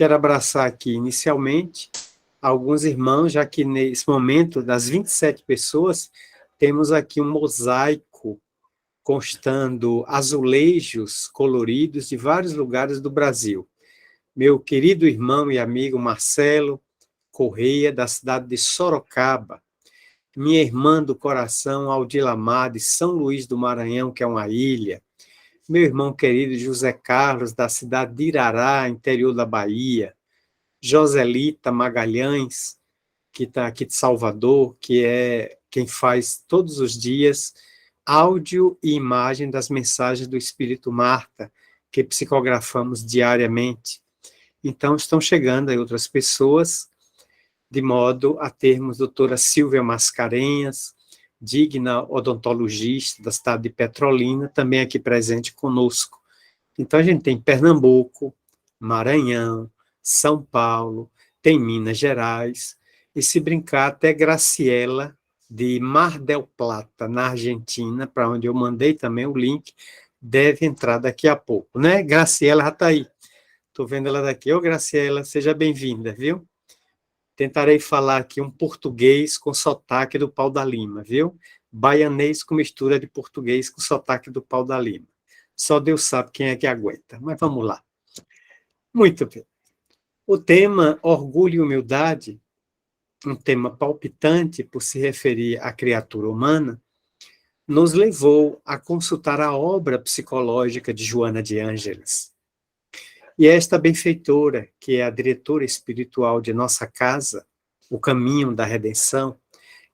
Quero abraçar aqui, inicialmente, alguns irmãos, já que nesse momento, das 27 pessoas, temos aqui um mosaico constando azulejos coloridos de vários lugares do Brasil. Meu querido irmão e amigo Marcelo Correia, da cidade de Sorocaba, minha irmã do coração, Aldilamar, de São Luís do Maranhão, que é uma ilha, meu irmão querido José Carlos, da cidade de Irará, interior da Bahia, Joselita Magalhães, que está aqui de Salvador, que é quem faz todos os dias áudio e imagem das mensagens do Espírito Marta, que psicografamos diariamente. Então, estão chegando aí outras pessoas, de modo a termos doutora Silvia Mascarenhas, digna odontologista da cidade de Petrolina, também aqui presente conosco. Então, a gente tem Pernambuco, Maranhão, São Paulo, tem Minas Gerais, e se brincar até Graciela, de Mar del Plata, na Argentina, para onde eu mandei também o link, deve entrar daqui a pouco, né? Graciela já está aí. Estou vendo ela daqui. Ô, Graciela, seja bem-vinda, viu? Tentarei falar aqui um português com sotaque do Pau da Lima, viu? Baianês com mistura de português com sotaque do Pau da Lima. Só Deus sabe quem é que aguenta, mas vamos lá. Muito bem. O tema orgulho e humildade, um tema palpitante por se referir à criatura humana, nos levou a consultar a obra psicológica de Joana de Ângeles. E esta benfeitora, que é a diretora espiritual de nossa casa, o Caminho da Redenção,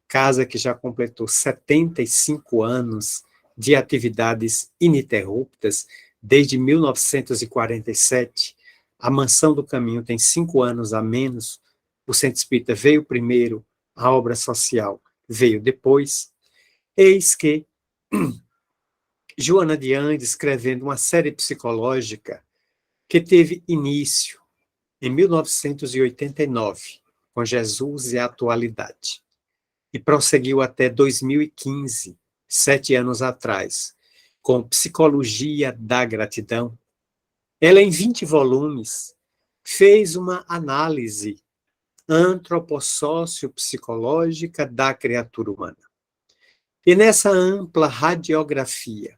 casa que já completou 75 anos de atividades ininterruptas, desde 1947, a Mansão do Caminho tem 5 anos a menos, o Centro Espírita veio primeiro, a obra social veio depois. Eis que Joana de Ângeles, escrevendo uma série psicológica que teve início em 1989, com Jesus e a Atualidade, e prosseguiu até 2015, 7 anos atrás, com Psicologia da Gratidão. Ela, em 20 volumes, fez uma análise antropossócio-psicológica da criatura humana. E nessa ampla radiografia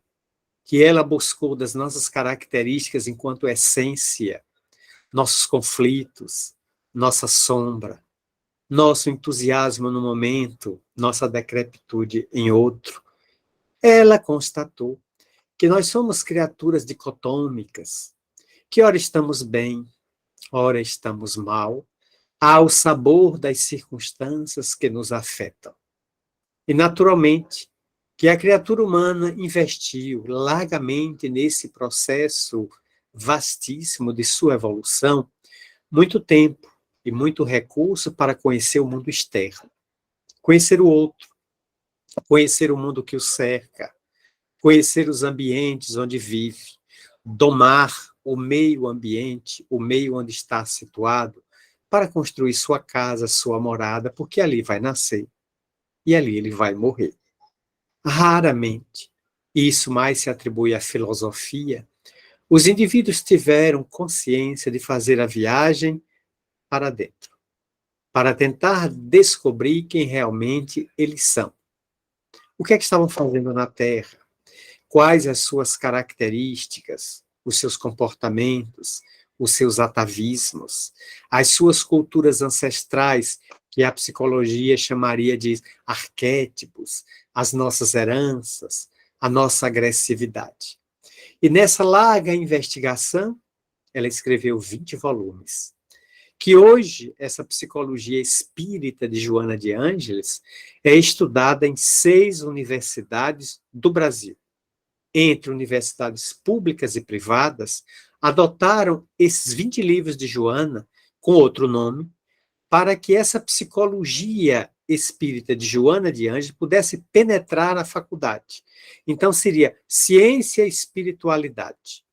que ela buscou das nossas características enquanto essência, nossos conflitos, nossa sombra, nosso entusiasmo no momento, nossa decrepitude em outro, ela constatou que nós somos criaturas dicotômicas, que ora estamos bem, ora estamos mal, ao sabor das circunstâncias que nos afetam. E, naturalmente, que a criatura humana investiu largamente nesse processo vastíssimo de sua evolução, muito tempo e muito recurso para conhecer o mundo externo, conhecer o outro, conhecer o mundo que o cerca, conhecer os ambientes onde vive, domar o meio ambiente, o meio onde está situado, para construir sua casa, sua morada, porque ali vai nascer e ali ele vai morrer. Raramente, e isso mais se atribui à filosofia, os indivíduos tiveram consciência de fazer a viagem para dentro, para tentar descobrir quem realmente eles são. O que é que estavam fazendo na Terra? Quais as suas características, os seus comportamentos, os seus atavismos, as suas culturas ancestrais, que a psicologia chamaria de arquétipos, as nossas heranças, a nossa agressividade. E nessa larga investigação, ela escreveu 20 volumes, que hoje essa psicologia espírita de Joana de Ângeles é estudada em 6 universidades do Brasil. Entre universidades públicas e privadas, adotaram esses 20 livros de Joana, com outro nome, para que essa psicologia espírita de Joana de Ângeles pudesse penetrar a faculdade. Então, seria Ciência e Espiritualidade.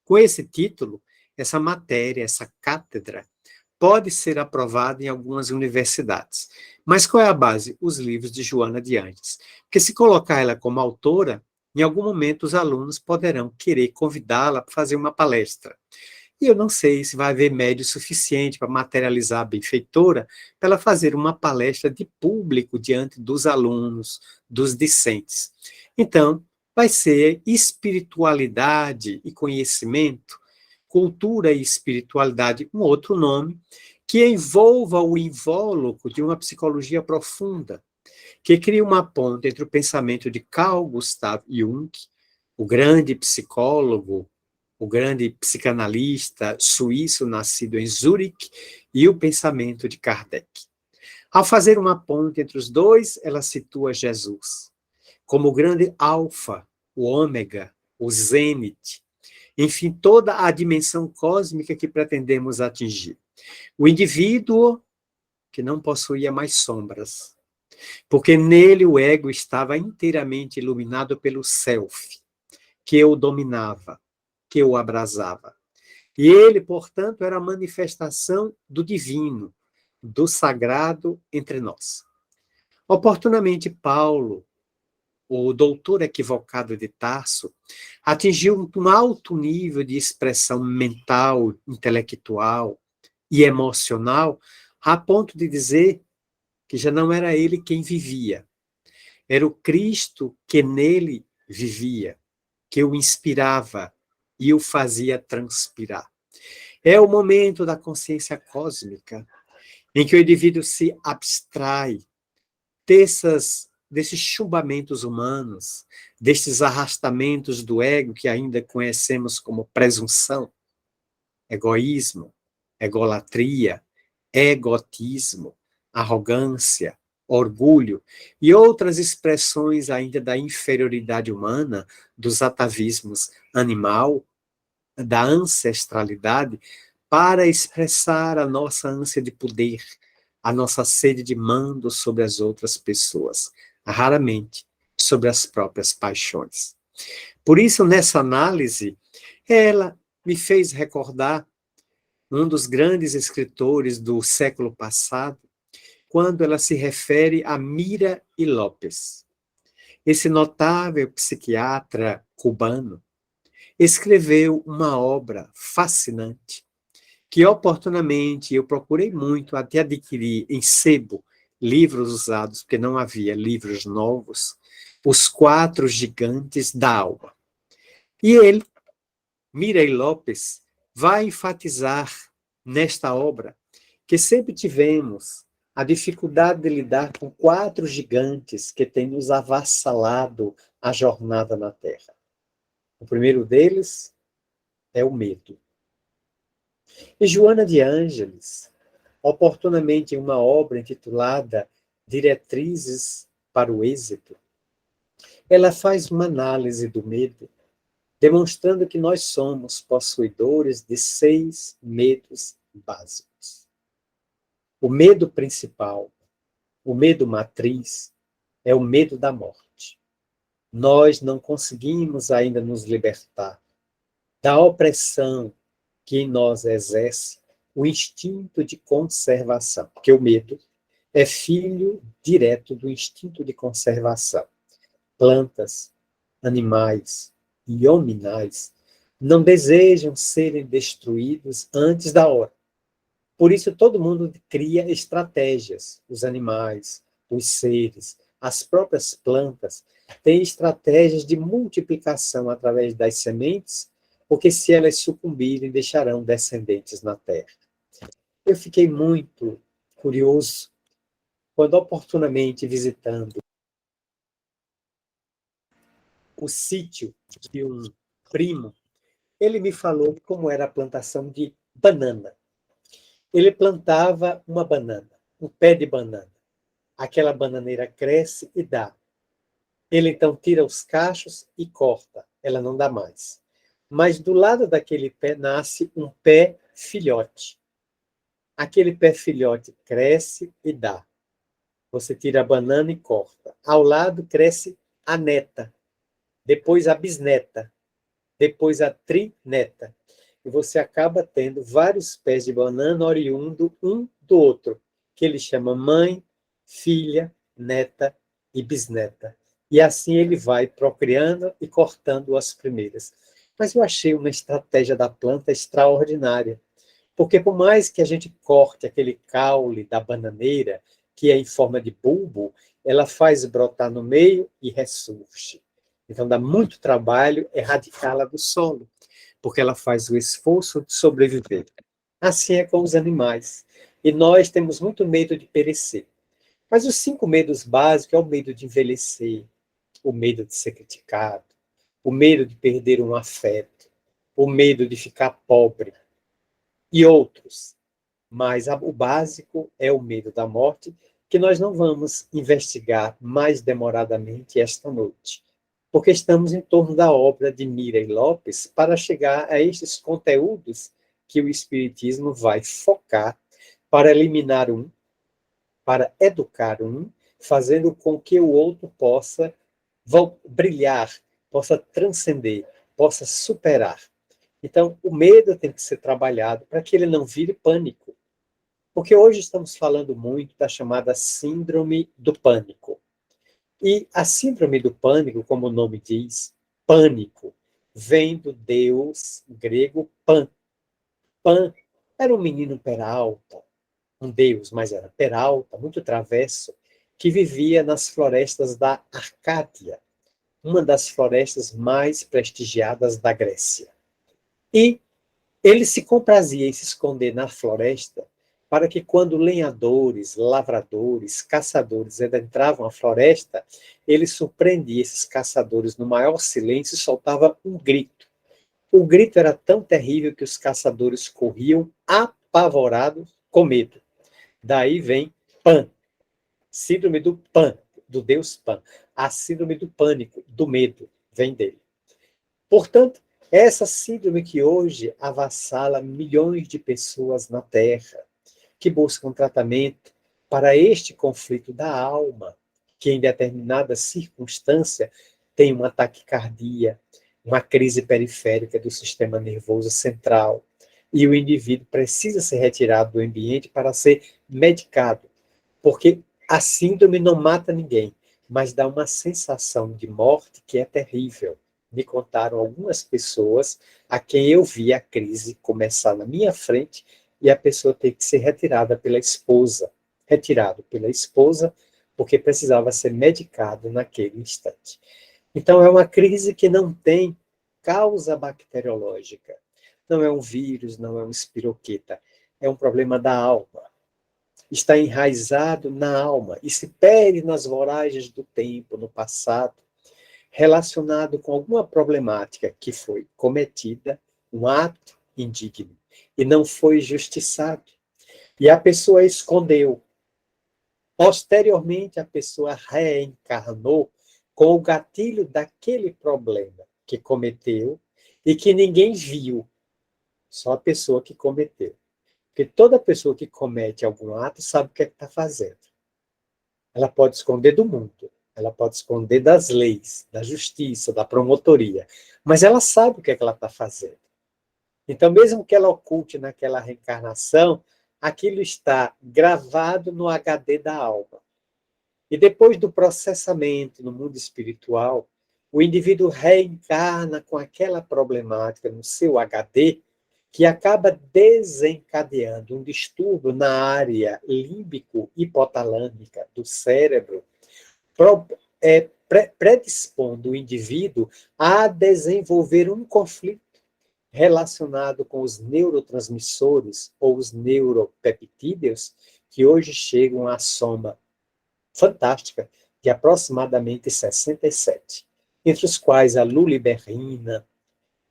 Com esse título, essa matéria, essa cátedra, pode ser aprovada em algumas universidades. Mas qual é a base? Os livros de Joana de Ângeles. Porque se colocar ela como autora, em algum momento os alunos poderão querer convidá-la para fazer uma palestra. E eu não sei se vai haver médio suficiente para materializar a benfeitora para ela fazer uma palestra de público diante dos alunos, dos discentes. Então, vai ser espiritualidade e conhecimento, cultura e espiritualidade, um outro nome, que envolva o invólucro de uma psicologia profunda, que cria uma ponte entre o pensamento de Carl Gustav Jung, o grande psicólogo, o grande psicanalista suíço nascido em Zurique, e o pensamento de Kardec. Ao fazer uma ponte entre os dois, ela situa Jesus como o grande alfa, o ômega, o zênite, enfim, toda a dimensão cósmica que pretendemos atingir. O indivíduo que não possuía mais sombras, porque nele o ego estava inteiramente iluminado pelo self, que o dominava, que o abrasava. E ele, portanto, era a manifestação do divino, do sagrado entre nós. Oportunamente, Paulo, o doutor equivocado de Tarso, atingiu um alto nível de expressão mental, intelectual e emocional, a ponto de dizer que já não era ele quem vivia, era o Cristo que nele vivia, que o inspirava e o fazia transpirar. É o momento da consciência cósmica, em que o indivíduo se abstrai desses chumbamentos humanos, destes arrastamentos do ego que ainda conhecemos como presunção, egoísmo, egolatria, egotismo, arrogância, orgulho e outras expressões ainda da inferioridade humana, dos atavismos animal, da ancestralidade, para expressar a nossa ânsia de poder, a nossa sede de mando sobre as outras pessoas, raramente sobre as próprias paixões. Por isso, nessa análise, ela me fez recordar um dos grandes escritores do século passado, quando ela se refere a Mira y López. Esse notável psiquiatra cubano escreveu uma obra fascinante, que oportunamente eu procurei muito até adquirir em sebo livros usados, porque não havia livros novos, Os Quatro Gigantes da Alma. E ele, Mirei Lopes, vai enfatizar nesta obra que sempre tivemos a dificuldade de lidar com quatro gigantes que têm nos avassalado a jornada na Terra. O primeiro deles é o medo. E Joana de Ângeles, oportunamente em uma obra intitulada Diretrizes para o Êxito, ela faz uma análise do medo, demonstrando que nós somos possuidores de 6 medos básicos. O medo principal, o medo matriz, é o medo da morte. Nós não conseguimos ainda nos libertar da opressão que em nós exerce o instinto de conservação, porque o medo é filho direto do instinto de conservação. Plantas, animais e hominais não desejam serem destruídos antes da hora. Por isso, todo mundo cria estratégias. Os animais, os seres, as próprias plantas têm estratégias de multiplicação através das sementes, porque se elas sucumbirem, deixarão descendentes na terra. Eu fiquei muito curioso quando, oportunamente, visitando o sítio de um primo, ele me falou como era a plantação de banana. Ele plantava uma banana, um pé de banana. Aquela bananeira cresce e dá. Ele então tira os cachos e corta. Ela não dá mais. Mas do lado daquele pé nasce um pé filhote. Aquele pé filhote cresce e dá. Você tira a banana e corta. Ao lado cresce a neta, depois a bisneta, depois a trineta. E você acaba tendo vários pés de banana oriundo um do outro, que ele chama mãe, filha, neta e bisneta. E assim ele vai procriando e cortando as primeiras. Mas eu achei uma estratégia da planta extraordinária. Porque por mais que a gente corte aquele caule da bananeira, que é em forma de bulbo, ela faz brotar no meio e ressurge. Então dá muito trabalho erradicá-la do solo, porque ela faz o esforço de sobreviver. Assim é com os animais. E nós temos muito medo de perecer. Mas os 5 medos básicos é o medo de envelhecer, o medo de ser criticado, o medo de perder um afeto, o medo de ficar pobre e outros. Mas o básico é o medo da morte, que nós não vamos investigar mais demoradamente esta noite, porque estamos em torno da obra de Mira Lopes para chegar a estes conteúdos que o Espiritismo vai focar para eliminar um, para educar um, fazendo com que o outro possa brilhar, possa transcender, possa superar. Então, o medo tem que ser trabalhado para que ele não vire pânico. Porque hoje estamos falando muito da chamada síndrome do pânico. E a síndrome do pânico, como o nome diz, pânico, vem do deus grego Pan. Pan era um menino peralta, um deus, mas era peralta, muito travesso, que vivia nas florestas da Arcádia, uma das florestas mais prestigiadas da Grécia. E ele se comprazia em se esconder na floresta para que quando lenhadores, lavradores, caçadores adentravam a floresta, ele surpreendia esses caçadores no maior silêncio e soltava um grito. O grito era tão terrível que os caçadores corriam apavorados com medo. Daí vem Pan, síndrome do Pan, do deus Pan. A síndrome do pânico, do medo, vem dele. Portanto, essa síndrome que hoje avassala milhões de pessoas na Terra, que buscam tratamento para este conflito da alma, que em determinada circunstância tem uma taquicardia, uma crise periférica do sistema nervoso central, e o indivíduo precisa ser retirado do ambiente para ser medicado, porque a síndrome não mata ninguém, mas dá uma sensação de morte que é terrível. Me contaram algumas pessoas a quem eu vi a crise começar na minha frente e a pessoa ter que ser retirada pela esposa. Retirado pela esposa, porque precisava ser medicado naquele instante. Então, é uma crise que não tem causa bacteriológica. Não é um vírus, não é um espiroqueta. É um problema da alma. Está enraizado na alma e se perde nas voragens do tempo, no passado, relacionado com alguma problemática que foi cometida, um ato indigno, e não foi justiçado. E a pessoa escondeu. Posteriormente, a pessoa reencarnou com o gatilho daquele problema que cometeu e que ninguém viu, só a pessoa que cometeu. Porque toda pessoa que comete algum ato sabe o que é que está fazendo. Ela pode esconder do mundo, ela pode esconder das leis, da justiça, da promotoria, mas ela sabe o que é que ela está fazendo. Então, mesmo que ela oculte naquela reencarnação, aquilo está gravado no HD da alma. E depois do processamento no mundo espiritual, o indivíduo reencarna com aquela problemática no seu HD, que acaba desencadeando um distúrbio na área límbico-hipotalâmica do cérebro, predispondo o indivíduo a desenvolver um conflito relacionado com os neurotransmissores ou os neuropeptídeos, que hoje chegam à soma fantástica de aproximadamente 67, entre os quais a luliberrina,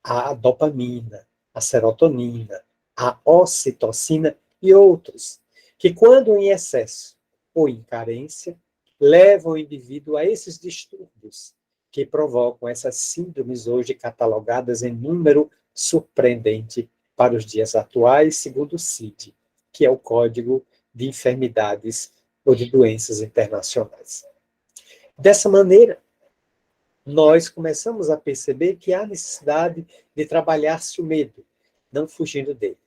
a dopamina, a serotonina, a ocitocina e outros, que quando em excesso ou em carência, levam o indivíduo a esses distúrbios que provocam essas síndromes hoje catalogadas em número surpreendente para os dias atuais, segundo o CID, que é o Código de Enfermidades ou de Doenças Internacionais. Dessa maneira, nós começamos a perceber que há necessidade de trabalhar-se o medo, não fugindo dele,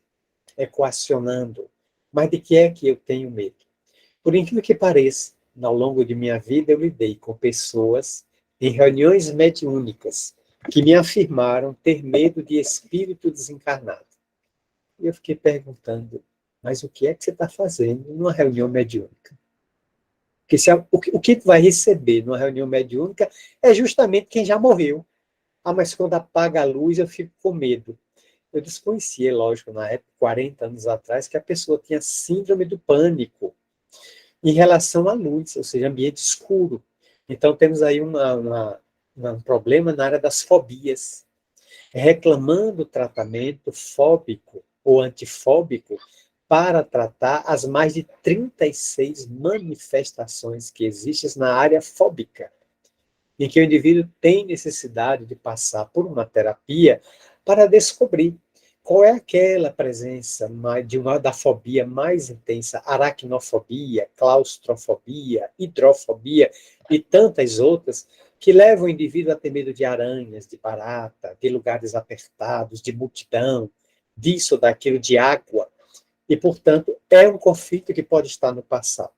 equacionando. Mas de que é que eu tenho medo? Por incrível que pareça, ao longo de minha vida eu lidei com pessoas em reuniões mediúnicas que me afirmaram ter medo de espírito desencarnado. E eu fiquei perguntando, mas o que é que você está fazendo numa reunião mediúnica? Porque o que tu vai receber numa reunião mediúnica é justamente quem já morreu. Ah, mas quando apaga a luz eu fico com medo. Eu desconhecia, lógico, na época, 40 anos atrás, que a pessoa tinha síndrome do pânico em relação à luz, ou seja, ambiente escuro. Então, temos aí um problema na área das fobias. Reclamando tratamento fóbico ou antifóbico para tratar as mais de 36 manifestações que existem na área fóbica, em que o indivíduo tem necessidade de passar por uma terapia para descobrir qual é aquela presença da fobia mais intensa, aracnofobia, claustrofobia, hidrofobia e tantas outras, que levam o indivíduo a ter medo de aranhas, de barata, de lugares apertados, de multidão, disso ou daquilo, de água. E, portanto, é um conflito que pode estar no passado.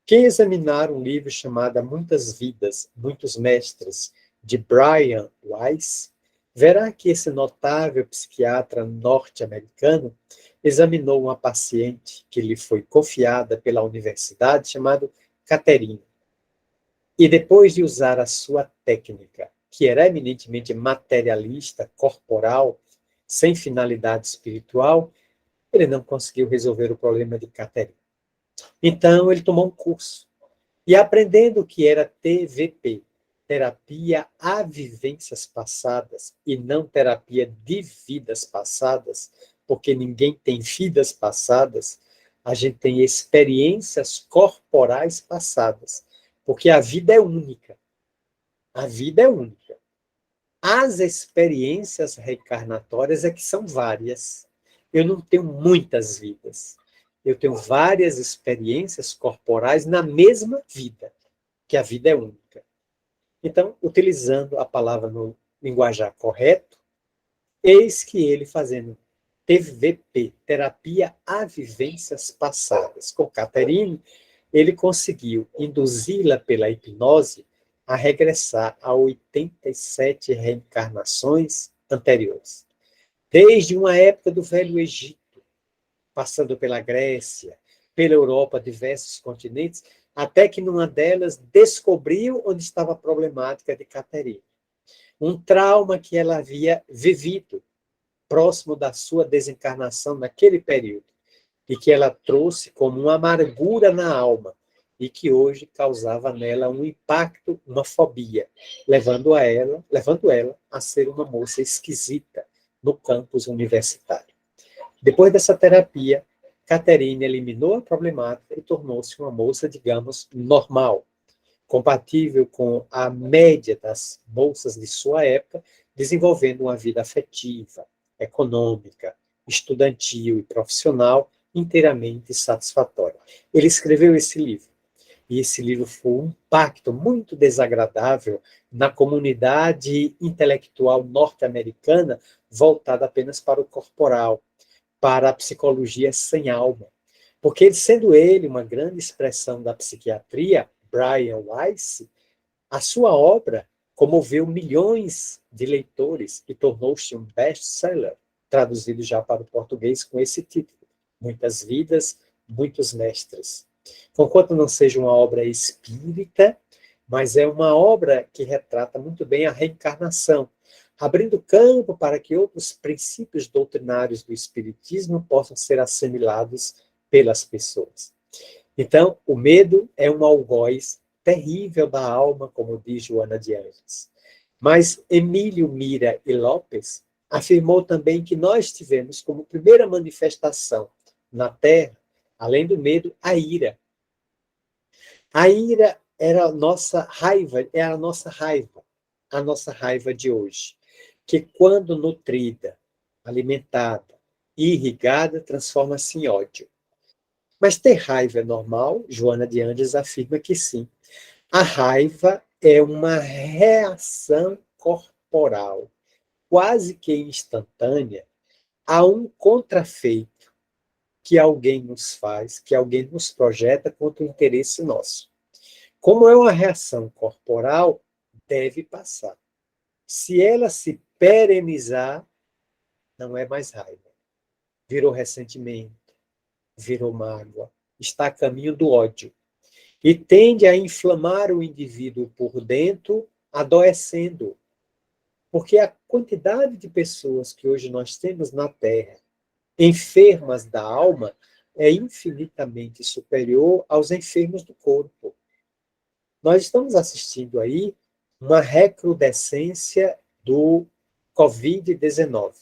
Quem examinar um livro chamado Muitas Vidas, Muitos Mestres, de Brian Weiss, verá que esse notável psiquiatra norte-americano examinou uma paciente que lhe foi confiada pela universidade, chamada Catherine. E depois de usar a sua técnica, que era eminentemente materialista, corporal, sem finalidade espiritual, ele não conseguiu resolver o problema de Catherine. Então, ele tomou um curso. E aprendendo o que era TVP, terapia a vivências passadas, e não terapia de vidas passadas, porque ninguém tem vidas passadas, a gente tem experiências corporais passadas, porque a vida é única. A vida é única. As experiências reencarnatórias é que são várias. Eu não tenho muitas vidas. Eu tenho várias experiências corporais na mesma vida, que a vida é única. Então, utilizando a palavra no linguajar correto, eis que ele fazendo TVP, terapia a vivências passadas, com Catherine, ele conseguiu induzi-la pela hipnose a regressar a 87 reencarnações anteriores. Desde uma época do Velho Egito, passando pela Grécia, pela Europa, diversos continentes, até que numa delas descobriu onde estava a problemática de Caterina. Um trauma que ela havia vivido próximo da sua desencarnação naquele período, e que ela trouxe como uma amargura na alma, e que hoje causava nela um impacto, uma fobia, levando ela a ser uma moça esquisita no campus universitário. Depois dessa terapia, Caterine eliminou a problemática e tornou-se uma moça, digamos, normal, compatível com a média das moças de sua época, desenvolvendo uma vida afetiva, econômica, estudantil e profissional inteiramente satisfatória. Ele escreveu esse livro. E esse livro foi um impacto muito desagradável na comunidade intelectual norte-americana, voltada apenas para o corporal, para a psicologia sem alma. Porque, sendo ele uma grande expressão da psiquiatria, Brian Weiss, a sua obra comoveu milhões de leitores e tornou-se um best-seller, traduzido já para o português com esse título: Muitas Vidas, Muitos Mestres. Conquanto não seja uma obra espírita, mas é uma obra que retrata muito bem a reencarnação, abrindo campo para que outros princípios doutrinários do espiritismo possam ser assimilados pelas pessoas. Então, o medo é um algoz terrível da alma, como diz Joana de Ângeles. Mas Emílio Mira e Lopes afirmou também que nós tivemos como primeira manifestação na Terra, além do medo, a ira. A ira era a nossa raiva, a nossa raiva de hoje, que quando nutrida, alimentada, irrigada, transforma-se em ódio. Mas ter raiva é normal? Joana de Andes afirma que sim. A raiva é uma reação corporal, quase que instantânea, a um contrafeito que alguém nos faz, que alguém nos projeta contra o interesse nosso. Como é uma reação corporal, deve passar. Se ela se perenizar, não é mais raiva. Virou ressentimento, virou mágoa, está a caminho do ódio. E tende a inflamar o indivíduo por dentro, adoecendo. Porque a quantidade de pessoas que hoje nós temos na Terra, enfermas da alma, é infinitamente superior aos enfermos do corpo. Nós estamos assistindo aí uma recrudescência do Covid-19,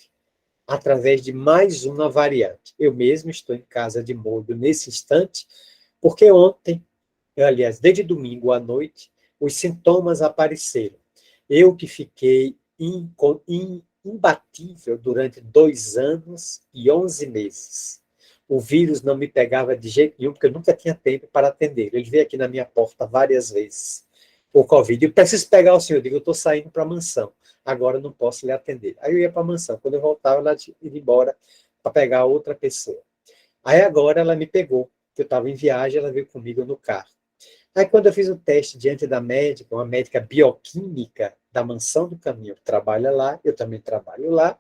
através de mais uma variante. Eu mesmo estou em casa de molho nesse instante, porque ontem, aliás, desde domingo à noite, os sintomas apareceram. Eu que fiquei imbatível durante 2 anos e 11 meses. O vírus não me pegava de jeito nenhum, porque eu nunca tinha tempo para atender. Ele veio aqui na minha porta várias vezes, o Covid. Eu preciso pegar o senhor, eu digo, eu estou saindo para a mansão, agora não posso lhe atender. Aí eu ia para a mansão, quando eu voltava, ela ia embora para pegar outra pessoa. Aí agora ela me pegou, que eu estava em viagem, ela veio comigo no carro. Aí quando eu fiz o teste diante da médica, uma médica bioquímica da Mansão do Caminho, que trabalha lá, eu também trabalho lá,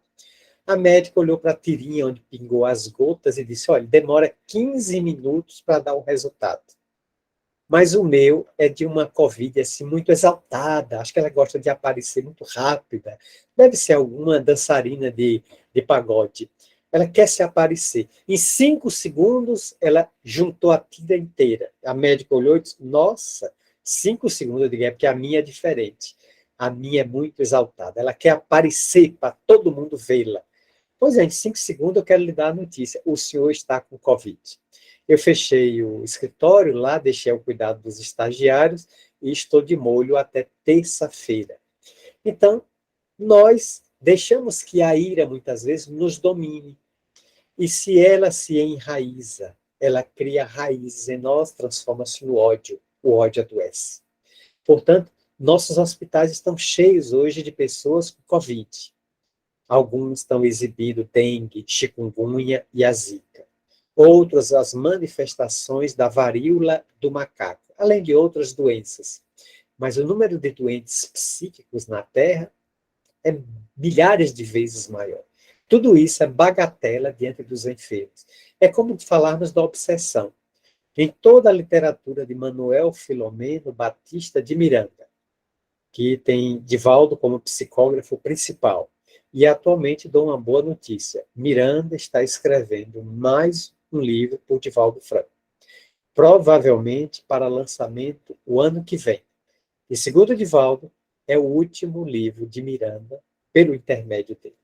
a médica olhou para a tirinha onde pingou as gotas e disse, olha, demora 15 minutos para dar o resultado. Mas o meu é de uma Covid assim, muito exaltada, acho que ela gosta de aparecer muito rápida, deve ser alguma dançarina de pagode. Ela quer se aparecer. Em 5 segundos, ela juntou a tira inteira. A médica olhou e disse, nossa, 5 segundos, eu digo, é porque a minha é diferente. A minha é muito exaltada. Ela quer aparecer para todo mundo vê-la. Pois é, em 5 segundos eu quero lhe dar a notícia. O senhor está com Covid. Eu fechei o escritório lá, deixei ao cuidado dos estagiários e estou de molho até terça-feira. Então, nós deixamos que a ira, muitas vezes, nos domine. E se ela se enraiza, ela cria raízes em nós, transforma-se no ódio. O ódio adoece. Portanto, nossos hospitais estão cheios hoje de pessoas com Covid. Alguns estão exibindo dengue, chikungunya e a zika. Outros, as manifestações da varíola do macaco, além de outras doenças. Mas o número de doentes psíquicos na Terra é milhares de vezes maior. Tudo isso é bagatela diante dos enfermos. É como falarmos da obsessão. Em toda a literatura de Manuel Filomeno Batista de Miranda, que tem Divaldo como psicógrafo principal, e atualmente dou uma boa notícia. Miranda está escrevendo mais um livro por Divaldo Franco, provavelmente para lançamento o ano que vem. E segundo Divaldo, é o último livro de Miranda pelo intermédio dele,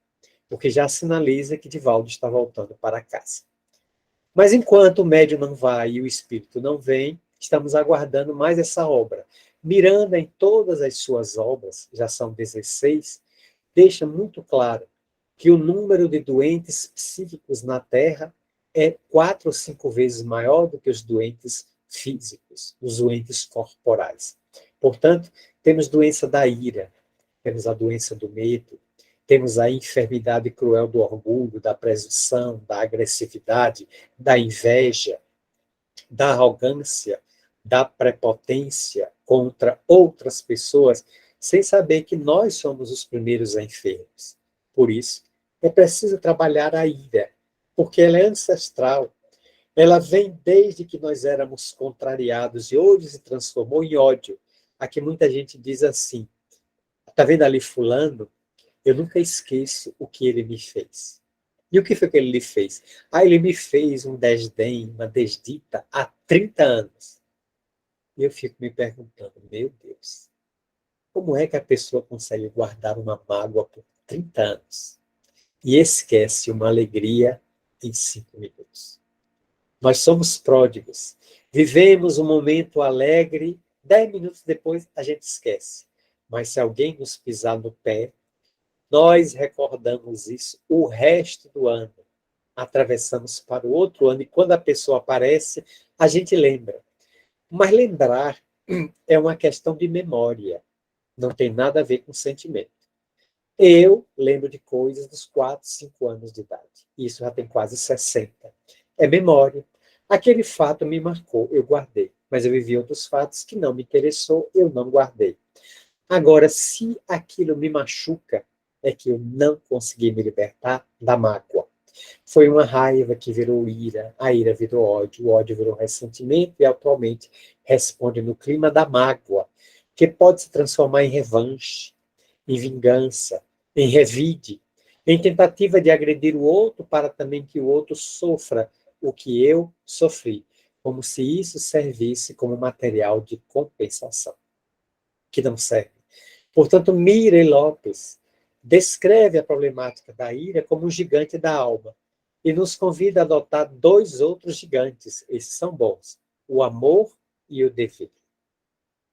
porque já sinaliza que Divaldo está voltando para casa. Mas enquanto o médium não vai e o espírito não vem, estamos aguardando mais essa obra. Miranda, em todas as suas obras, já são 16, deixa muito claro que o número de doentes psíquicos na Terra é 4 ou 5 vezes maior do que os doentes físicos, os doentes corporais. Portanto, temos doença da ira, temos a doença do medo, temos a enfermidade cruel do orgulho, da presunção, da agressividade, da inveja, da arrogância, da prepotência contra outras pessoas, sem saber que nós somos os primeiros enfermos. Por isso, é preciso trabalhar a ira, porque ela é ancestral. Ela vem desde que nós éramos contrariados e hoje se transformou em ódio. Aqui muita gente diz assim, está vendo ali fulano? Eu nunca esqueço o que ele me fez. E o que foi que ele lhe fez? Ah, ele me fez um desdém, uma desdita há 30 anos. E eu fico me perguntando, meu Deus, como é que a pessoa consegue guardar uma mágoa por 30 anos e esquece uma alegria em 5 minutos? Nós somos pródigos. Vivemos um momento alegre, 10 minutos depois a gente esquece. Mas se alguém nos pisar no pé, nós recordamos isso o resto do ano. Atravessamos para o outro ano e quando a pessoa aparece, a gente lembra. Mas lembrar é uma questão de memória. Não tem nada a ver com sentimento. Eu lembro de coisas dos 4, 5 anos de idade. Isso já tem quase 60. É memória. Aquele fato me marcou, eu guardei. Mas eu vivi outros fatos que não me interessou, eu não guardei. Agora, se aquilo me machuca, é que eu não consegui me libertar da mágoa. Foi uma raiva que virou ira, a ira virou ódio, o ódio virou ressentimento e atualmente responde no clima da mágoa, que pode se transformar em revanche, em vingança, em revide, em tentativa de agredir o outro para também que o outro sofra o que eu sofri, como se isso servisse como material de compensação, que não serve. Portanto, Mira Lopes descreve a problemática da ira como um gigante da alma e nos convida a adotar dois outros gigantes, esses são bons, o amor e o dever.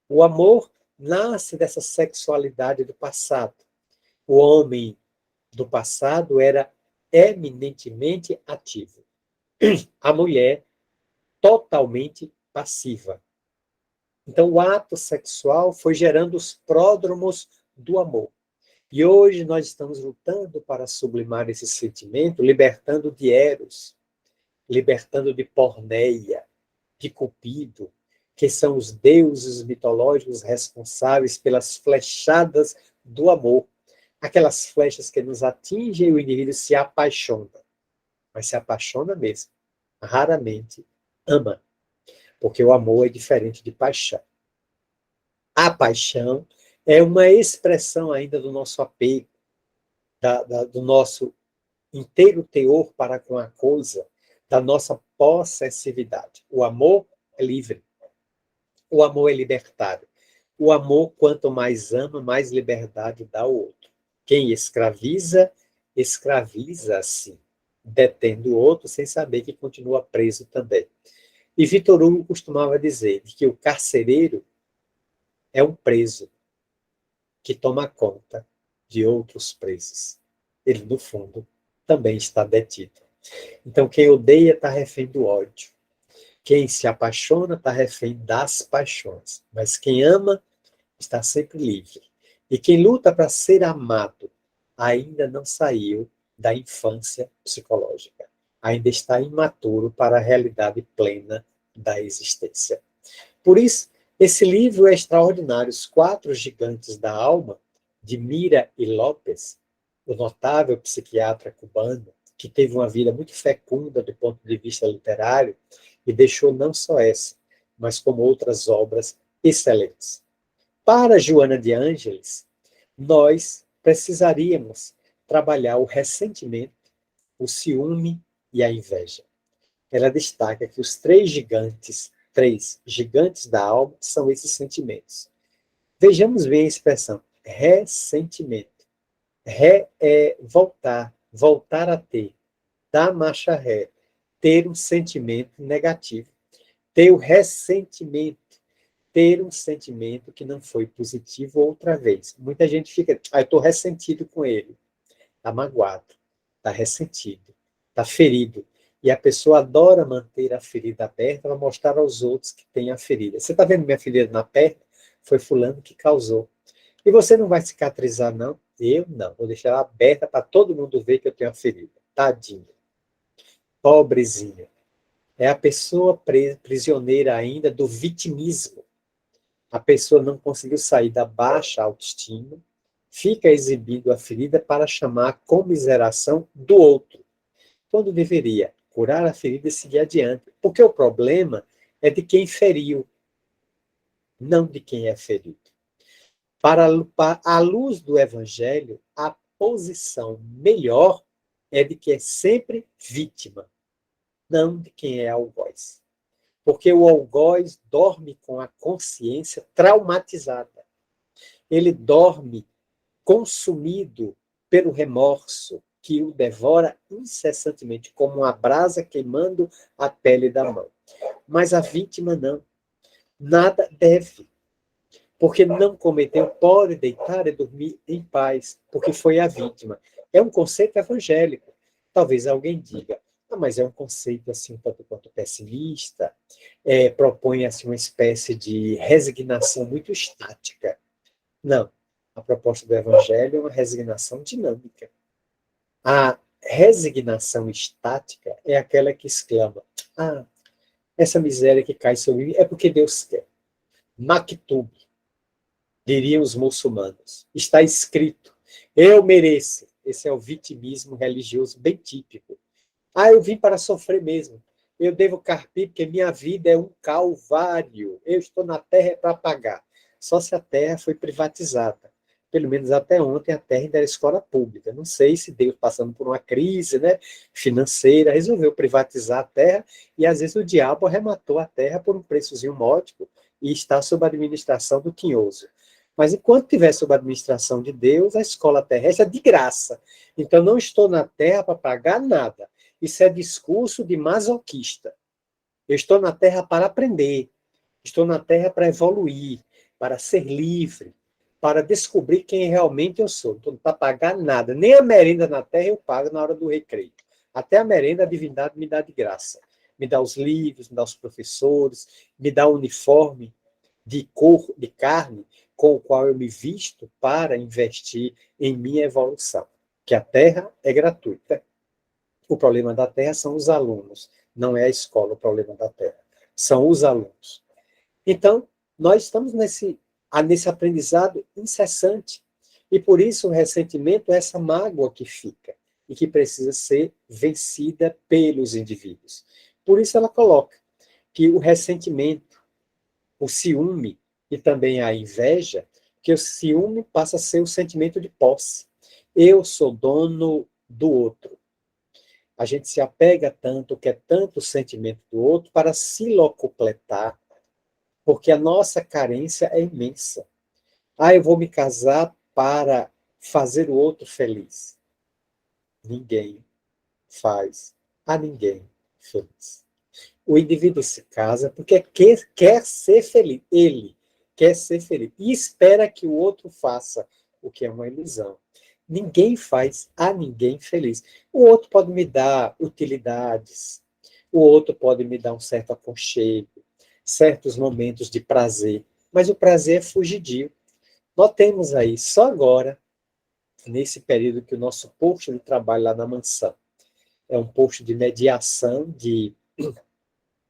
O amor nasce dessa sexualidade do passado. O homem do passado era eminentemente ativo. A mulher, totalmente passiva. Então, o ato sexual foi gerando os pródromos do amor. E hoje nós estamos lutando para sublimar esse sentimento, libertando de Eros, libertando de Porneia, de Cupido, que são os deuses mitológicos responsáveis pelas flechadas do amor. Aquelas flechas que nos atingem e o indivíduo se apaixona. Mas se apaixona mesmo. Raramente ama. Porque o amor é diferente de paixão. A paixão é uma expressão ainda do nosso apego, do nosso inteiro teor para com a coisa, da nossa possessividade. O amor é livre. O amor é libertário. O amor, quanto mais ama, mais liberdade dá ao outro. Quem escraviza, escraviza-se, detendo o outro sem saber que continua preso também. E Vitor Hugo costumava dizer que o carcereiro é um preso que toma conta de outros presos. Ele, no fundo, também está detido. Então, quem odeia está refém do ódio. Quem se apaixona está refém das paixões. Mas quem ama está sempre livre. E quem luta para ser amado ainda não saiu da infância psicológica. Ainda está imaturo para a realidade plena da existência. Por isso, esse livro é extraordinário. Os Quatro Gigantes da Alma, de Mira e Lopes, o notável psiquiatra cubano, que teve uma vida muito fecunda do ponto de vista literário e deixou não só essa, mas como outras obras excelentes. Para Joana de Ângeles, nós precisaríamos trabalhar o ressentimento, o ciúme e a inveja. Ela destaca que os três gigantes da alma são esses sentimentos. Vejamos bem a expressão, ressentimento. Ré é voltar, voltar a ter, dar marcha ré, ter um sentimento negativo. Ter o ressentimento, ter um sentimento que não foi positivo outra vez. Muita gente fica, eu estou ressentido com ele. Está magoado, está ressentido, está ferido. E a pessoa adora manter a ferida aberta para mostrar aos outros que tem a ferida. Você está vendo minha ferida na perna? Foi fulano que causou. E você não vai cicatrizar, não? Eu não. Vou deixar ela aberta para todo mundo ver que eu tenho a ferida. Tadinho. Pobrezinho. É a pessoa prisioneira ainda do vitimismo. A pessoa não conseguiu sair da baixa autoestima, fica exibindo a ferida para chamar a comiseração do outro, quando deveria curar a ferida e seguir adiante. Porque o problema é de quem feriu, não de quem é ferido. Para a luz do Evangelho, a posição melhor é de quem é sempre vítima, não de quem é algoz. Porque o algoz dorme com a consciência traumatizada. Ele dorme consumido pelo remorso que o devora incessantemente, como uma brasa queimando a pele da mão. Mas a vítima não. Nada deve. Porque não cometeu, pode deitar e dormir em paz, porque foi a vítima. É um conceito evangélico. Talvez alguém diga, mas é um conceito assim um tanto quanto pessimista, propõe assim uma espécie de resignação muito estática. Não. A proposta do Evangelho é uma resignação dinâmica. A resignação estática é aquela que exclama: ah, essa miséria que cai sobre mim é porque Deus quer. Maktub. diriam os muçulmanos. Está escrito, eu mereço. Esse é o vitimismo religioso bem típico. Eu vim para sofrer mesmo. Eu devo carpir porque minha vida é um calvário. Eu estou na terra para pagar. Só se a terra foi privatizada. Pelo menos até ontem a terra ainda era escola pública. Não sei se Deus, passando por uma crise, né, financeira, resolveu privatizar a terra e às vezes o diabo arrematou a terra por um preçozinho módico e está sob a administração do tinhoso. Mas enquanto estiver sob a administração de Deus, a escola terrestre é de graça. Então não estou na terra para pagar nada. Isso é discurso de masoquista. Eu estou na Terra para aprender. Estou na Terra para evoluir, para ser livre, para descobrir quem realmente eu sou. Não para pagar nada. Nem a merenda na Terra eu pago na hora do recreio. Até a merenda a divindade me dá de graça. Me dá os livros, me dá os professores, me dá o uniforme de cor, de carne, com o qual eu me visto para investir em minha evolução. Que a Terra é gratuita. O problema da Terra são os alunos, não é a escola o problema da Terra, são os alunos. Então, nós estamos nesse aprendizado incessante, e por isso o ressentimento é essa mágoa que fica, e que precisa ser vencida pelos indivíduos. Por isso ela coloca que o ressentimento, o ciúme e também a inveja, que o ciúme passa a ser o sentimento de posse. Eu sou dono do outro. A gente se apega tanto, quer tanto o sentimento do outro para se locupletar, porque a nossa carência é imensa. Eu vou me casar para fazer o outro feliz. Ninguém faz a ninguém feliz. O indivíduo se casa porque quer ser feliz. Ele quer ser feliz. E espera que o outro faça, o que é uma ilusão. Ninguém faz a ninguém feliz. O outro pode me dar utilidades, o outro pode me dar um certo aconchego, certos momentos de prazer, mas o prazer é fugidio. Nós temos aí, só agora, nesse período que o nosso posto de trabalho lá na mansão é um posto de mediação de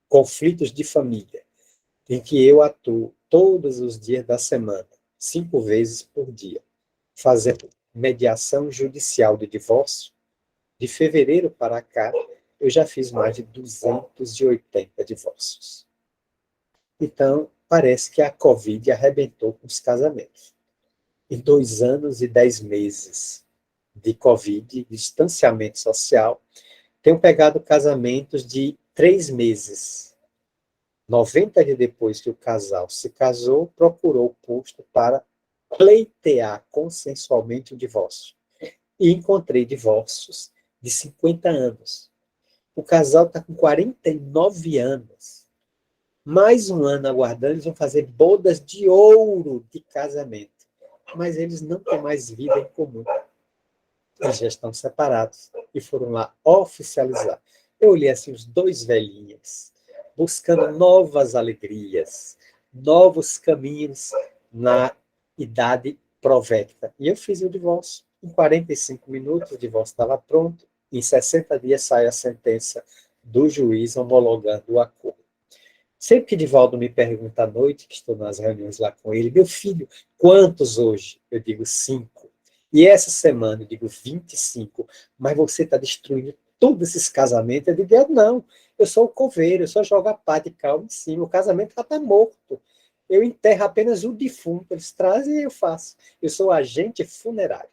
conflitos de família, em que eu atuo todos os dias da semana, 5 vezes por dia, fazendo mediação judicial de divórcio. De fevereiro para cá, eu já fiz mais de 280 divórcios. Então, parece que a Covid arrebentou com os casamentos. Em 2 anos e 10 meses de Covid, de distanciamento social, tenho pegado casamentos de 3 meses. 90 dias depois que o casal se casou, procurou o posto para pleitear consensualmente o divórcio. E encontrei divórcios de 50 anos. O casal está com 49 anos. Mais um ano aguardando, eles vão fazer bodas de ouro de casamento. Mas eles não têm mais vida em comum. Eles já estão separados e foram lá oficializar. Eu olhei assim os 2 velhinhos, buscando novas alegrias, novos caminhos na idade provética. E eu fiz o divórcio. Em 45 minutos, o divórcio estava pronto. Em 60 dias sai a sentença do juiz homologando o acordo. Sempre que Divaldo me pergunta à noite, que estou nas reuniões lá com ele, meu filho, quantos hoje? Eu digo 5. E essa semana eu digo 25. Mas você está destruindo todos esses casamentos. Eu digo, não, eu sou o coveiro, eu só jogo a pá de cal em cima. O casamento já está morto. Eu enterro apenas o defunto. Eles trazem e eu faço. Eu sou agente funerário.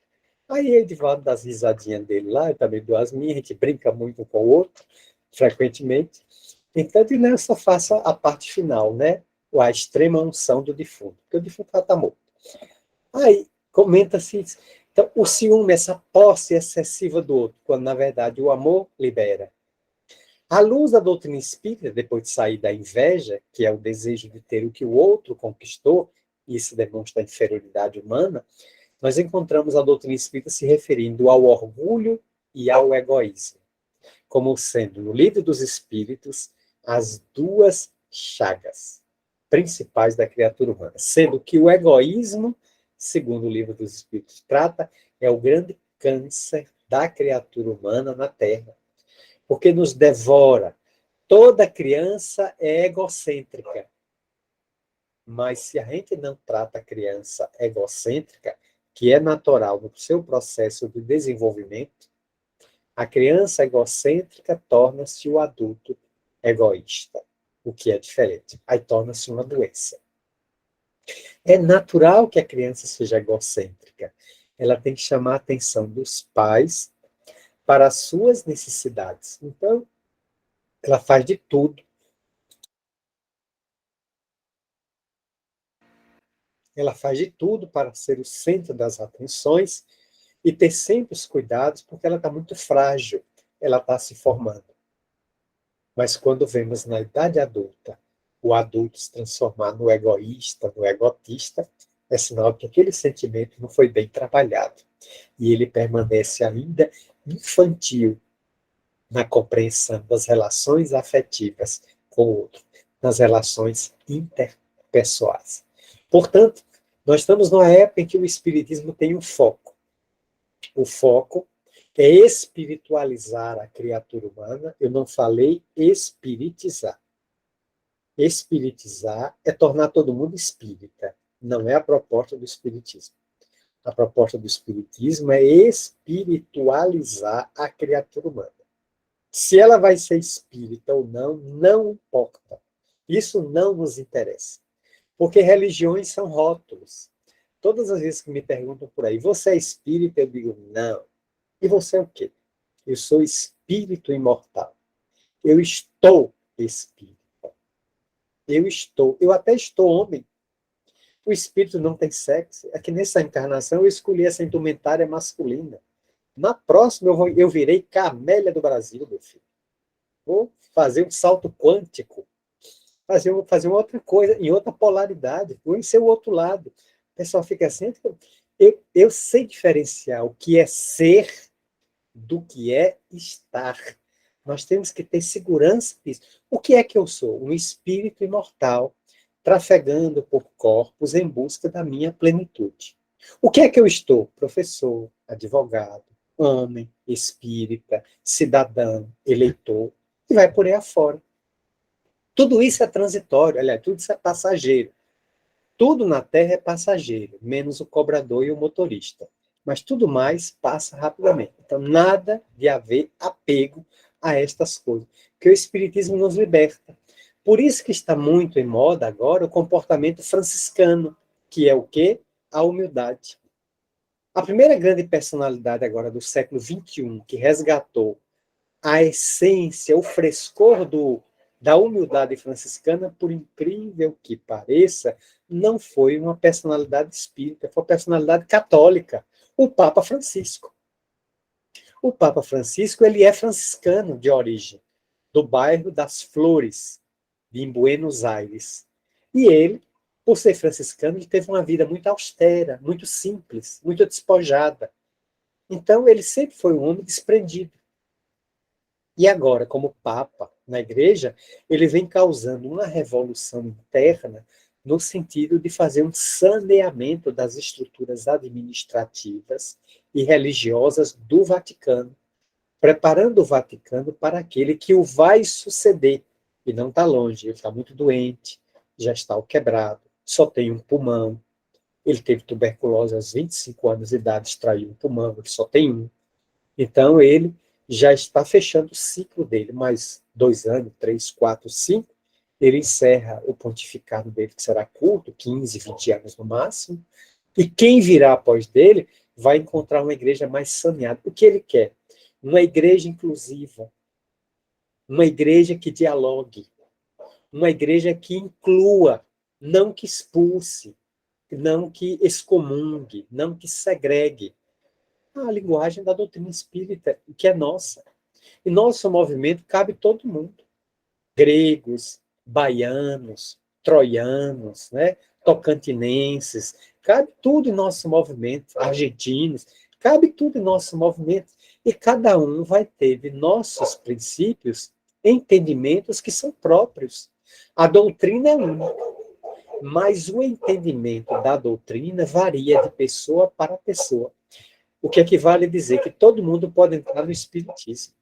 Aí o Divaldo dá as risadinhas dele lá, eu também dou as minhas, a gente brinca muito um com o outro, frequentemente. Então, ele só faça a parte final, né? A extrema unção do defunto, porque o defunto já está morto. Aí, comenta-se, então, o ciúme, essa posse excessiva do outro, quando, na verdade, o amor libera. À luz da doutrina espírita, depois de sair da inveja, que é o desejo de ter o que o outro conquistou, e isso demonstra a inferioridade humana, nós encontramos a doutrina espírita se referindo ao orgulho e ao egoísmo, como sendo, no Livro dos Espíritos, as 2 chagas principais da criatura humana, sendo que o egoísmo, segundo o Livro dos Espíritos trata, é o grande câncer da criatura humana na Terra, porque nos devora. Toda criança é egocêntrica, Mas se a gente não trata a criança egocêntrica, que é natural no seu processo de desenvolvimento, a criança egocêntrica torna-se o adulto egoísta, o que é diferente. Aí torna-se uma doença. É natural que a criança seja egocêntrica. Ela tem que chamar a atenção dos pais para as suas necessidades. Então, ela faz de tudo. Ela faz de tudo para ser o centro das atenções e ter sempre os cuidados, porque ela está muito frágil. Ela está se formando. Mas quando vemos na idade adulta o adulto se transformar no egoísta, no egotista, é sinal que aquele sentimento não foi bem trabalhado. E ele permanece ainda infantil na compreensão das relações afetivas com o outro, nas relações interpessoais. Portanto, nós estamos numa época em que o Espiritismo tem um foco. O foco é espiritualizar a criatura humana. Eu não falei espiritizar. Espiritizar é tornar todo mundo espírita. Não é a proposta do Espiritismo. A proposta do Espiritismo é espiritualizar a criatura humana. Se ela vai ser espírita ou não, não importa. Isso não nos interessa. Porque religiões são rótulos. Todas as vezes que me perguntam por aí, você é espírita? Eu digo, não. E você é o quê? Eu sou espírito imortal. Eu estou espírita. Eu estou. Eu até estou homem. O espírito não tem sexo. É que nessa encarnação eu escolhi essa indumentária masculina. Na próxima eu virei Camélia do Brasil, meu filho. Vou fazer um salto quântico. Fazer uma outra coisa, em outra polaridade. Vou em seu outro lado. O pessoal fica assim. Eu sei diferenciar o que é ser do que é estar. Nós temos que ter segurança disso. O que é que eu sou? Um espírito imortal, trafegando por corpos em busca da minha plenitude. O que é que eu estou? Professor, advogado, homem, espírita, cidadão, eleitor, e vai por aí afora. Tudo isso é transitório, aliás, tudo isso é passageiro. Tudo na Terra é passageiro, menos o cobrador e o motorista. Mas tudo mais passa rapidamente. Então, nada de haver apego a estas coisas. Porque o Espiritismo nos liberta. Por isso que está muito em moda agora o comportamento franciscano, que é o quê? A humildade. A primeira grande personalidade agora do século XXI que resgatou a essência, o frescor da humildade franciscana, por incrível que pareça, não foi uma personalidade espírita, foi uma personalidade católica, o Papa Francisco. O Papa Francisco, ele é franciscano de origem, do bairro das Flores, em Buenos Aires. E ele, por ser franciscano, ele teve uma vida muito austera, muito simples, muito despojada. Então, ele sempre foi um homem desprendido. E agora, como Papa na Igreja, ele vem causando uma revolução interna no sentido de fazer um saneamento das estruturas administrativas e religiosas do Vaticano, preparando o Vaticano para aquele que o vai suceder. E não está longe, ele está muito doente, já está o quebrado, só tem um pulmão. Ele teve tuberculose aos 25 anos de idade, extraiu um pulmão, ele só tem um. Então, ele já está fechando o ciclo dele, mais 2 anos, 3, 4, 5, ele encerra o pontificado dele, que será curto, 15, 20 anos no máximo, e quem virá após dele vai encontrar uma igreja mais saneada. O que ele quer? Uma igreja inclusiva, uma igreja que dialogue, uma igreja que inclua, não que expulse, não que excomungue, não que segregue. A linguagem da doutrina espírita, que é nossa. E nosso movimento cabe todo mundo. Gregos, baianos, troianos, né? Tocantinenses, cabe tudo em nosso movimento, argentinos, cabe tudo em nosso movimento. E cada um vai ter de nossos princípios entendimentos que são próprios. A doutrina é única, mas o entendimento da doutrina varia de pessoa para pessoa. O que equivale a dizer que todo mundo pode entrar no espiritismo,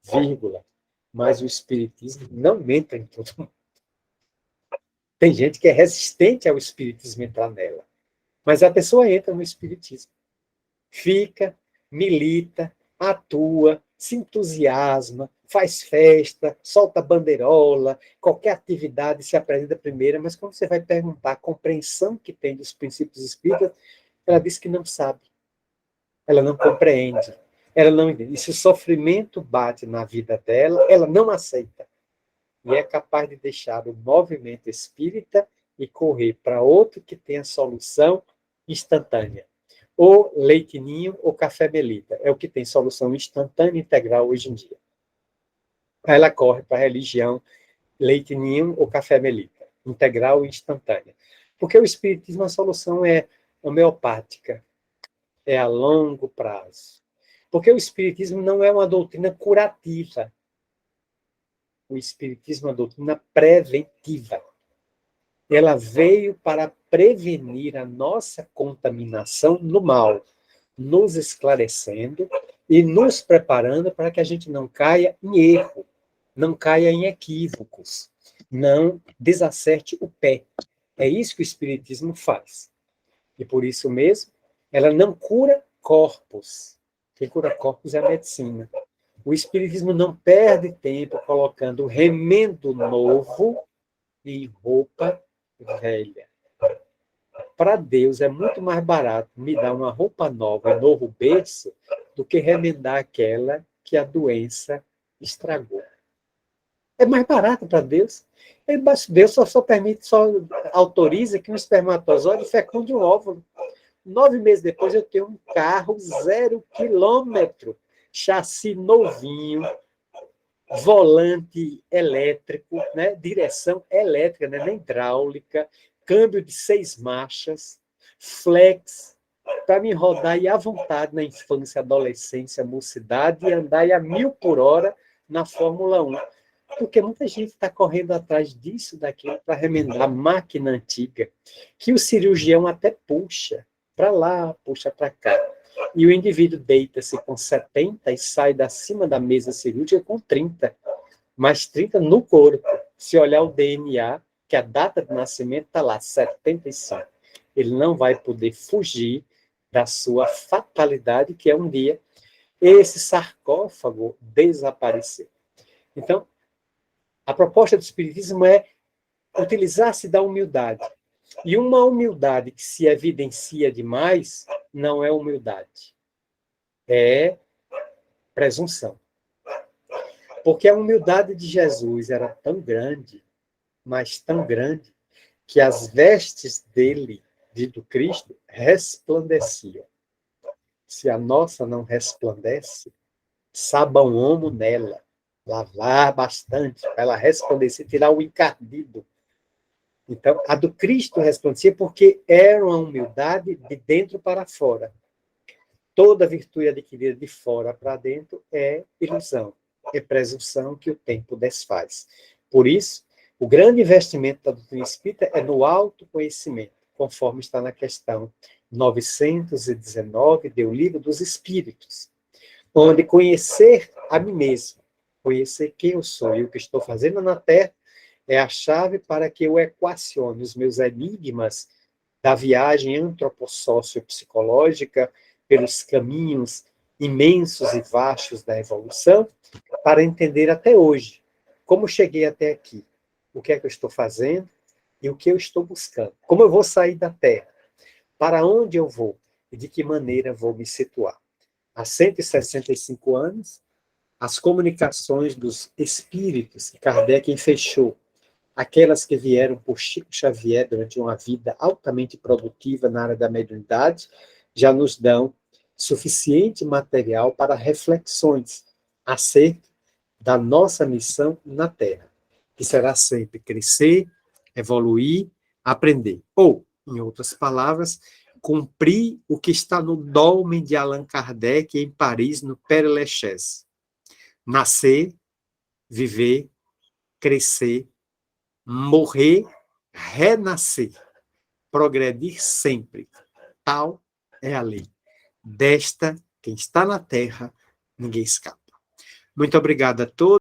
vírgula, mas o espiritismo não entra em todo mundo. Tem gente que é resistente ao espiritismo entrar nela. Mas a pessoa entra no espiritismo. Fica, milita, atua, se entusiasma, faz festa, solta bandeirola, qualquer atividade se apresenta primeiro, mas quando você vai perguntar a compreensão que tem dos princípios espíritas, ela diz que não sabe. Ela não compreende. Ela não entende. E se o sofrimento bate na vida dela, ela não aceita. E é capaz de deixar o movimento espírita e correr para outro que tem a solução instantânea. Ou leite ninho ou café melita. É o que tem solução instantânea integral hoje em dia. Aí ela corre para a religião leite ninho ou café melita. Integral e instantânea. Porque o espiritismo, a solução é homeopática. É a longo prazo. Porque o espiritismo não é uma doutrina curativa. O espiritismo é uma doutrina preventiva. Ela veio para prevenir a nossa contaminação no mal, nos esclarecendo e nos preparando para que a gente não caia em erro, não caia em equívocos, não desacerte o pé. É isso que o espiritismo faz. E por isso mesmo, ela não cura corpos. Quem cura corpos é a medicina. O espiritismo não perde tempo colocando remendo novo em roupa velha. Para Deus é muito mais barato me dar uma roupa nova e novo berço do que remendar aquela que a doença estragou. É mais barato para Deus. Deus só permite, só autoriza que um espermatozoide fecunde um óvulo. 9 meses depois eu tenho um carro 0 quilômetro, chassi novinho, volante elétrico, né? Direção elétrica, né? Nem hidráulica, câmbio de 6 marchas, flex, para me rodar e à vontade na infância, adolescência, mocidade e andar a 1000 por hora na Fórmula 1. Porque muita gente está correndo atrás disso, daquilo, para remendar a máquina antiga, que o cirurgião até puxa para lá, puxa para cá. E o indivíduo deita-se com 70 e sai da cima da mesa cirúrgica com 30, mais 30 no corpo. Se olhar o DNA, que a data de nascimento está lá, 75. Ele não vai poder fugir da sua fatalidade, que é um dia esse sarcófago desaparecer. Então, a proposta do Espiritismo é utilizar-se da humildade. E uma humildade que se evidencia demais não é humildade, é presunção. Porque a humildade de Jesus era tão grande, mas tão grande, que as vestes dele, do Cristo, resplandeciam. Se a nossa não resplandece, sabão homo nela, lavar bastante, para ela resplandecer, tirar o encardido. Então, a do Cristo resplandecia porque era uma humildade de dentro para fora. Toda virtude adquirida de fora para dentro é ilusão, é presunção que o tempo desfaz. Por isso, o grande investimento da doutrina espírita é no autoconhecimento, conforme está na questão 919 do Livro dos Espíritos, onde conhecer a mim mesmo, conhecer quem eu sou e o que estou fazendo na Terra, é a chave para que eu equacione os meus enigmas da viagem antropossócio-psicológica pelos caminhos imensos e vastos da evolução, para entender até hoje como cheguei até aqui, o que é que eu estou fazendo e o que eu estou buscando. Como eu vou sair da Terra, para onde eu vou e de que maneira vou me situar. Há 165 anos, as comunicações dos espíritos que Kardec fechou, aquelas que vieram por Chico Xavier durante uma vida altamente produtiva na área da mediunidade, já nos dão suficiente material para reflexões acerca da nossa missão na Terra, que será sempre crescer, evoluir, aprender. Ou, em outras palavras, cumprir o que está no Dolmen de Allan Kardec em Paris, no Père Lachaise. Nascer, viver, crescer, morrer, renascer, progredir sempre. Tal é a lei. Desta, quem está na Terra, ninguém escapa. Muito obrigado a todos.